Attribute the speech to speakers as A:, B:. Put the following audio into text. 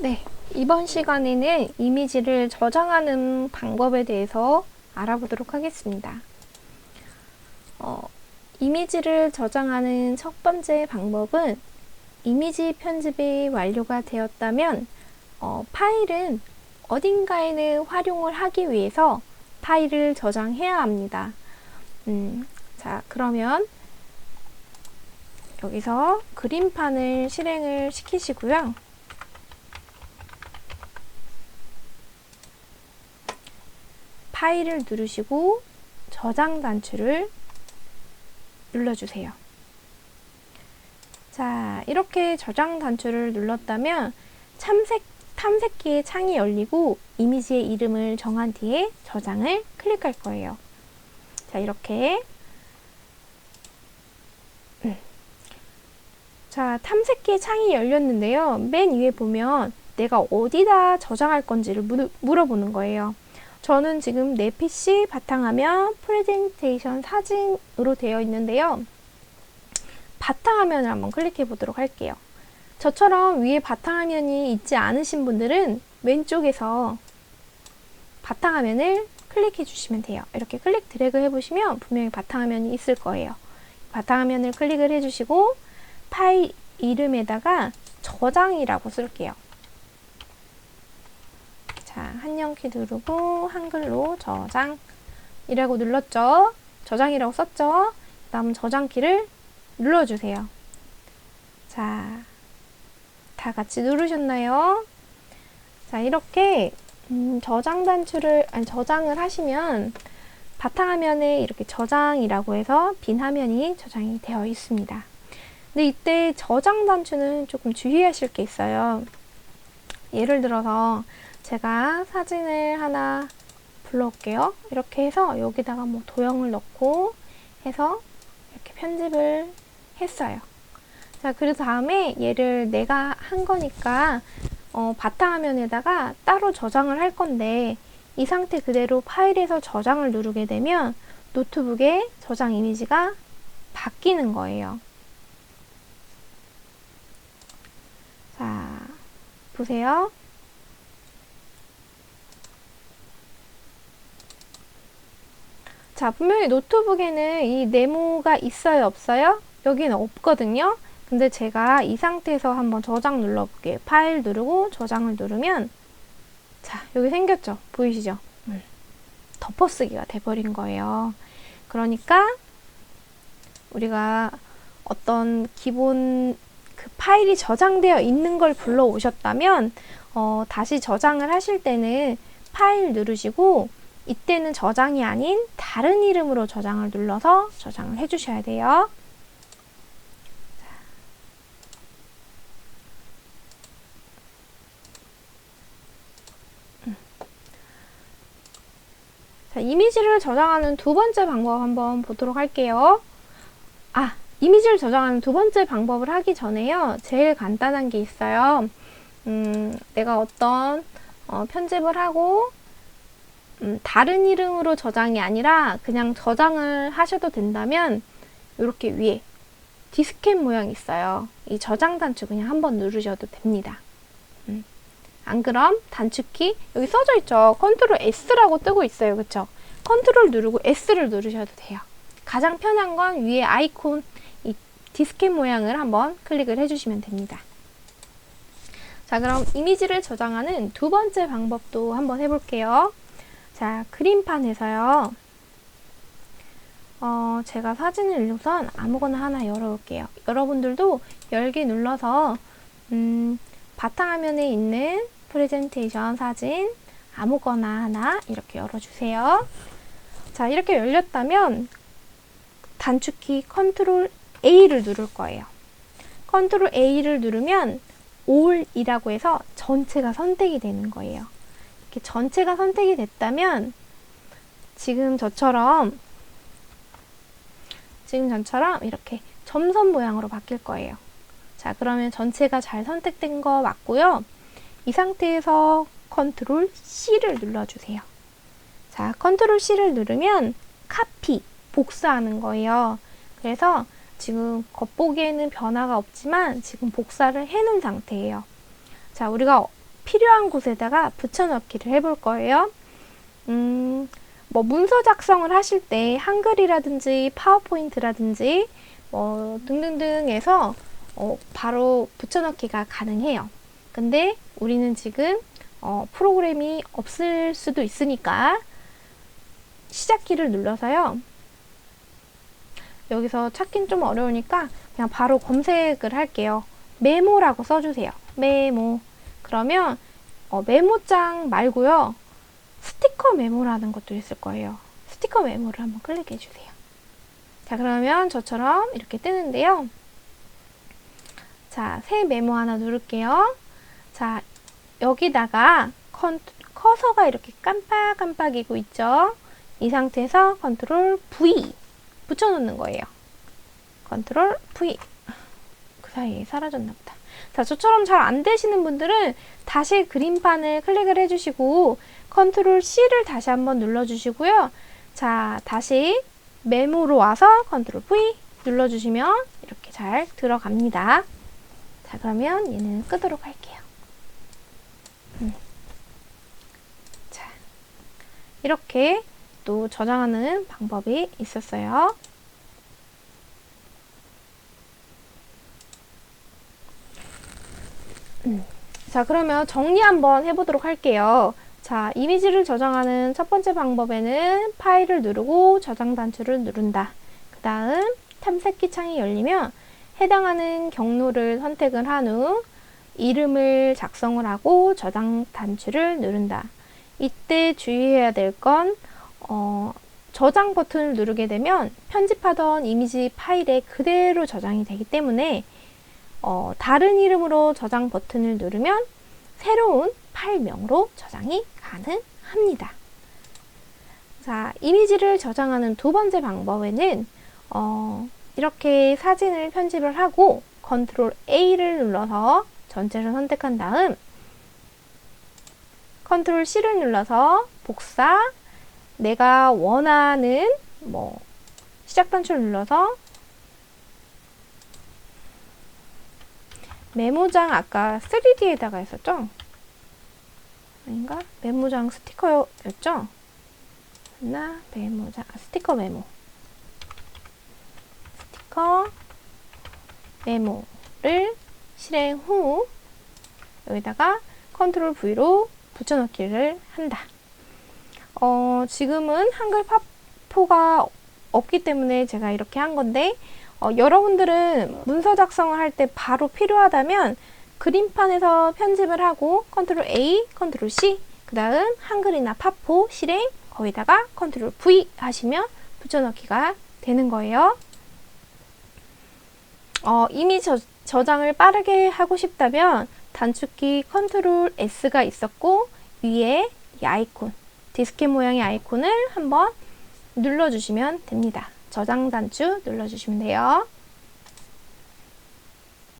A: 네, 이번 시간에는 이미지를 저장하는 방법에 대해서 알아보도록 하겠습니다. 이미지를 저장하는 첫 번째 방법은 이미지 편집이 완료가 되었다면 파일은 어딘가에는 활용을 하기 위해서 파일을 저장해야 합니다. 자, 그러면 여기서 그림판을 실행을 시키시고요. 파일을 누르시고 저장 단추를 눌러주세요. 자, 이렇게 저장 단추를 눌렀다면 탐색기의 창이 열리고 이미지의 이름을 정한 뒤에 저장을 클릭할 거예요. 자, 이렇게 자, 탐색기의 창이 열렸는데요. 맨 위에 보면 내가 어디다 저장할 건지를 물어보는 거예요. 저는 지금 내 PC 바탕화면 프레젠테이션 사진으로 되어 있는데요. 바탕화면을 한번 클릭해 보도록 할게요. 저처럼 위에 바탕화면이 있지 않으신 분들은 왼쪽에서 바탕화면을 클릭해 주시면 돼요. 이렇게 클릭 드래그 해보시면 분명히 바탕화면이 있을 거예요. 바탕화면을 클릭을 해주시고 파일 이름에다가 저장이라고 쓸게요. 자, 한영키 누르고 한글로 저장이라고 눌렀죠. 저장이라고 썼죠. 그 다음 저장키를 눌러주세요. 자, 다 같이 누르셨나요? 자, 이렇게 저장을 하시면 바탕화면에 이렇게 저장이라고 해서 빈 화면이 저장이 되어 있습니다. 근데 이때 저장 단추는 조금 주의하실 게 있어요. 예를 들어서 제가 사진을 하나 불러올게요. 이렇게 해서 여기다가 뭐 도형을 넣고 해서 이렇게 편집을 했어요. 자, 그 다음에 얘를 내가 한 거니까 바탕화면에다가 따로 저장을 할 건데 이 상태 그대로 파일에서 저장을 누르게 되면 노트북에 저장 이미지가 바뀌는 거예요. 자, 보세요. 자, 분명히 노트북에는 이 네모가 있어요, 없어요? 여기는 없거든요. 근데 제가 이 상태에서 한번 저장 눌러볼게요. 파일 누르고 저장을 누르면 자, 여기 생겼죠? 보이시죠? 덮어쓰기가 돼버린 거예요. 그러니까 우리가 어떤 기본 그 파일이 저장되어 있는 걸 불러오셨다면 다시 저장을 하실 때는 파일 누르시고 이때는 저장이 아닌 다른 이름으로 저장을 눌러서 저장을 해주셔야 돼요. 자, 이미지를 저장하는 두 번째 방법 한번 보도록 할게요. 이미지를 저장하는 두 번째 방법을 하기 전에요. 제일 간단한 게 있어요. 내가 어떤 편집을 하고 다른 이름으로 저장이 아니라 그냥 저장을 하셔도 된다면 이렇게 위에 디스켓 모양 있어요. 이 저장 단추 그냥 한번 누르셔도 됩니다. 안 그럼 단축키 여기 써져 있죠. 컨트롤 S라고 뜨고 있어요. 그쵸? 컨트롤 누르고 S를 누르셔도 돼요. 가장 편한 건 위에 아이콘 이 디스켓 모양을 한번 클릭을 해주시면 됩니다. 자, 그럼 이미지를 저장하는 두 번째 방법도 한번 해볼게요. 자, 그림판에서요. 제가 사진을 우선 아무거나 하나 열어볼게요. 여러분들도 열기 눌러서 바탕화면에 있는 프레젠테이션 사진 아무거나 하나 이렇게 열어주세요. 자, 이렇게 열렸다면 단축키 컨트롤 A를 누를 거예요. 컨트롤 A를 누르면 All이라고 해서 전체가 선택이 되는 거예요. 이렇게 전체가 선택이 됐다면 지금 저처럼 이렇게 점선 모양으로 바뀔 거예요. 자, 그러면 전체가 잘 선택된 거 맞고요. 이 상태에서 컨트롤 C를 눌러주세요. 자, 컨트롤 C를 누르면 카피, 복사하는 거예요. 그래서 지금 겉보기에는 변화가 없지만 지금 복사를 해놓은 상태예요. 자, 우리가 필요한 곳에다가 붙여넣기를 해볼 거예요. 뭐 문서 작성을 하실 때 한글이라든지 파워포인트라든지 뭐 등등등에서 바로 붙여넣기가 가능해요. 근데 우리는 지금 프로그램이 없을 수도 있으니까 시작키를 눌러서요. 여기서 찾긴 좀 어려우니까 그냥 바로 검색을 할게요. 메모라고 써주세요. 메모. 그러면 메모장 말고요. 스티커 메모라는 것도 있을 거예요. 스티커 메모를 한번 클릭해 주세요. 자, 그러면 저처럼 이렇게 뜨는데요. 자, 새 메모 하나 누를게요. 자, 여기다가 커서가 이렇게 깜빡깜빡이고 있죠. 이 상태에서 컨트롤 V 붙여놓는 거예요. 컨트롤 V. 그 사이에 사라졌나 보다. 자, 저처럼 잘 안 되시는 분들은 다시 그림판을 클릭을 해주시고 컨트롤 C를 다시 한번 눌러주시고요. 자, 다시 메모로 와서 컨트롤 V 눌러주시면 이렇게 잘 들어갑니다. 자, 그러면 얘는 끄도록 할게요. 자, 이렇게 또 저장하는 방법이 있었어요. 자, 그러면 정리 한번 해보도록 할게요. 자, 이미지를 저장하는 첫 번째 방법에는 파일을 누르고 저장 단추를 누른다. 그 다음 탐색기 창이 열리면 해당하는 경로를 선택을 한 후 이름을 작성을 하고 저장 단추를 누른다. 이때 주의해야 될 건 저장 버튼을 누르게 되면 편집하던 이미지 파일에 그대로 저장이 되기 때문에 다른 이름으로 저장 버튼을 누르면 새로운 파일명으로 저장이 가능합니다. 자, 이미지를 저장하는 두 번째 방법에는 이렇게 사진을 편집을 하고 컨트롤 A를 눌러서 전체를 선택한 다음 컨트롤 C를 눌러서 복사, 내가 원하는 시작 단추를 눌러서 메모장 아까 3D에다가 했었죠? 아닌가? 메모장 스티커였죠? 메모장, 스티커 메모. 스티커 메모를 실행 후 여기다가 컨트롤 V로 붙여넣기를 한다. 지금은 한글 파포가 없기 때문에 제가 이렇게 한 건데 여러분들은 문서 작성을 할 때 바로 필요하다면 그림판에서 편집을 하고 컨트롤 A, 컨트롤 C, 그 다음 한글이나 파포 실행, 거기다가 컨트롤 V 하시면 붙여넣기가 되는 거예요. 이미 저장을 빠르게 하고 싶다면 단축키 컨트롤 S가 있었고 위에 이 아이콘, 디스켓 모양의 아이콘을 한번 눌러주시면 됩니다. 저장 단추 눌러주시면 돼요.